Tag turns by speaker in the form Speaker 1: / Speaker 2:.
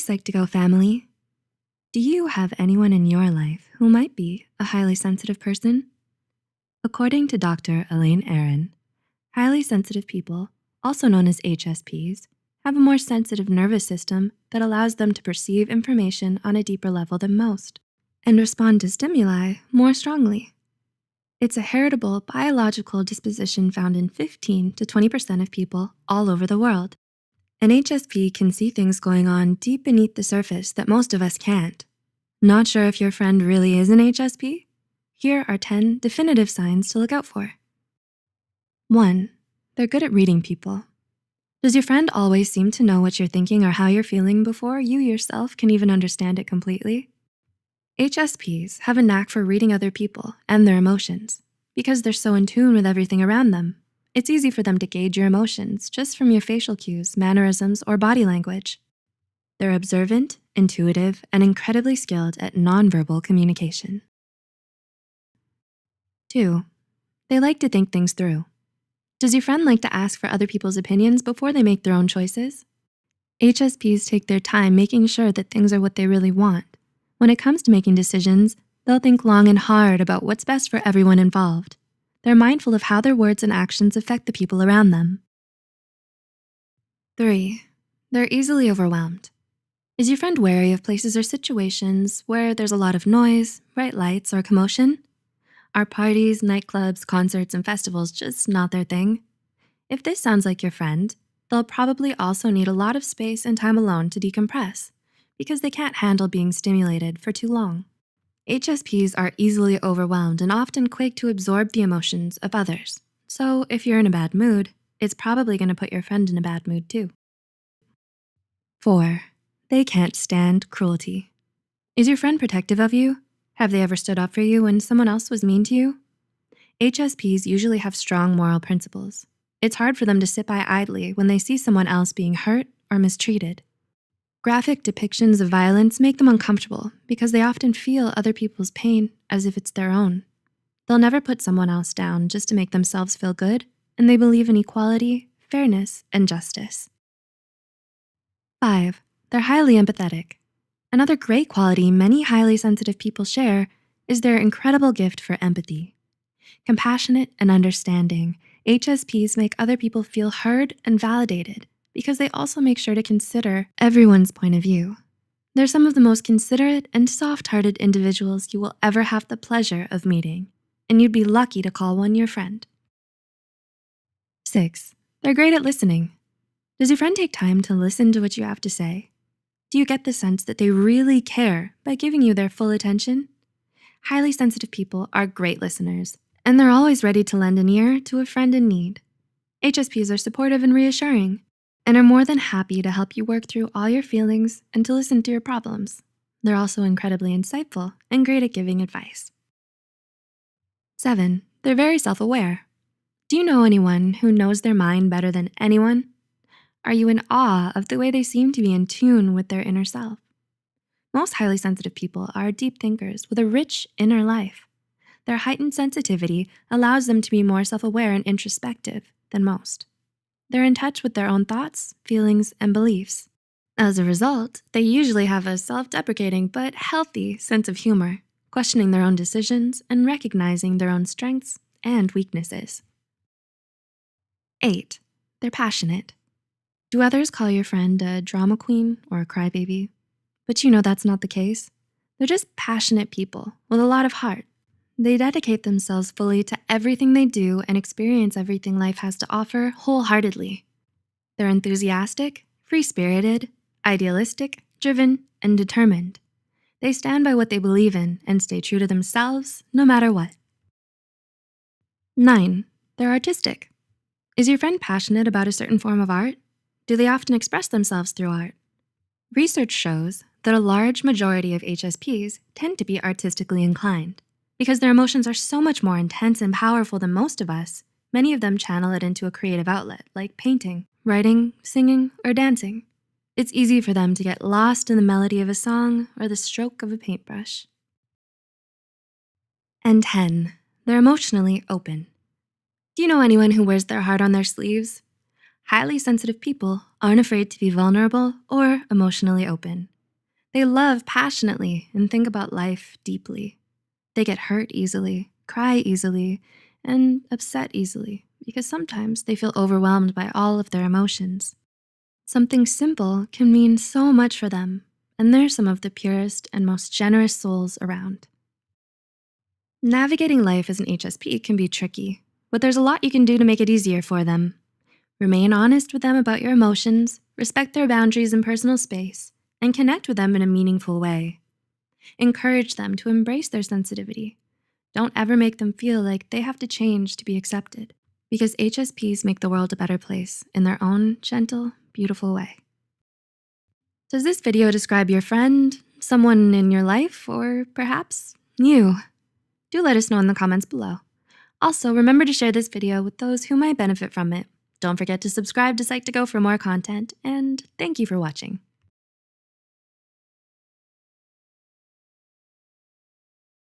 Speaker 1: Psych2Go family. Do you have anyone in your life who might be a highly sensitive person? According to Dr. Elaine Aron, highly sensitive people, also known as HSPs, have a more sensitive nervous system that allows them to perceive information on a deeper level than most and respond to stimuli more strongly. It's a heritable biological disposition found in 15 to 20% of people all over the world. An HSP can see things going on deep beneath the surface that most of us can't. Not sure if your friend really is an HSP? Here are 10 definitive signs to look out for. 1, they're good at reading people. Does your friend always seem to know what you're thinking or how you're feeling before you yourself can even understand it completely? HSPs have a knack for reading other people and their emotions. Because they're so in tune with everything around them, it's easy for them to gauge your emotions just from your facial cues, mannerisms, or body language. They're observant, intuitive, and incredibly skilled at nonverbal communication. 2, they like to think things through. Does your friend like to ask for other people's opinions before they make their own choices? HSPs take their time making sure that things are what they really want. When it comes to making decisions, they'll think long and hard about what's best for everyone involved. They're mindful of how their words and actions affect the people around them. 3, they're easily overwhelmed. Is your friend wary of places or situations where there's a lot of noise, bright lights, or commotion? Are parties, nightclubs, concerts, and festivals just not their thing? If this sounds like your friend, they'll probably also need a lot of space and time alone to decompress because they can't handle being stimulated for too long. HSPs are easily overwhelmed and often quick to absorb the emotions of others. So if you're in a bad mood, it's probably gonna put your friend in a bad mood too. 4, they can't stand cruelty. Is your friend protective of you? Have they ever stood up for you when someone else was mean to you? HSPs usually have strong moral principles. It's hard for them to sit by idly when they see someone else being hurt or mistreated. Graphic depictions of violence make them uncomfortable because they often feel other people's pain as if it's their own. They'll never put someone else down just to make themselves feel good, and they believe in equality, fairness, and justice. 5, they're highly empathetic. Another great quality many highly sensitive people share is their incredible gift for empathy. Compassionate and understanding, HSPs make other people feel heard and validated because they also make sure to consider everyone's point of view. They're some of the most considerate and soft-hearted individuals you will ever have the pleasure of meeting, and you'd be lucky to call one your friend. 6, they're great at listening. Does your friend take time to listen to what you have to say? Do you get the sense that they really care by giving you their full attention? Highly sensitive people are great listeners, and they're always ready to lend an ear to a friend in need. HSPs are supportive and reassuring, and are more than happy to help you work through all your feelings and to listen to your problems. They're also incredibly insightful and great at giving advice. 7, they're very self-aware. Do you know anyone who knows their mind better than anyone? Are you in awe of the way they seem to be in tune with their inner self? Most highly sensitive people are deep thinkers with a rich inner life. Their heightened sensitivity allows them to be more self-aware and introspective than most. They're in touch with their own thoughts, feelings, and beliefs. As a result, they usually have a self-deprecating but healthy sense of humor, questioning their own decisions and recognizing their own strengths and weaknesses. 8, they're passionate. Do others call your friend a drama queen or a crybaby? But you know that's not the case. They're just passionate people with a lot of heart. They dedicate themselves fully to everything they do and experience everything life has to offer wholeheartedly. They're enthusiastic, free-spirited, idealistic, driven, and determined. They stand by what they believe in and stay true to themselves no matter what. 9, they're artistic. Is your friend passionate about a certain form of art? Do they often express themselves through art? Research shows that a large majority of HSPs tend to be artistically inclined. Because their emotions are so much more intense and powerful than most of us, many of them channel it into a creative outlet like painting, writing, singing, or dancing. It's easy for them to get lost in the melody of a song or the stroke of a paintbrush. And 10, they're emotionally open. Do you know anyone who wears their heart on their sleeves? Highly sensitive people aren't afraid to be vulnerable or emotionally open. They love passionately and think about life deeply. They get hurt easily, cry easily, and upset easily because sometimes they feel overwhelmed by all of their emotions. Something simple can mean so much for them, and they're some of the purest and most generous souls around. Navigating life as an HSP can be tricky, but there's a lot you can do to make it easier for them. Remain honest with them about your emotions, respect their boundaries and personal space, and connect with them in a meaningful way. Encourage them to embrace their sensitivity. Don't ever make them feel like they have to change to be accepted, because HSPs make the world a better place in their own gentle, beautiful way. Does this video describe your friend, someone in your life, or perhaps you? Do let us know in the comments below. Also, remember to share this video with those who might benefit from it. Don't forget to subscribe to Psych2Go for more content, and thank you for watching.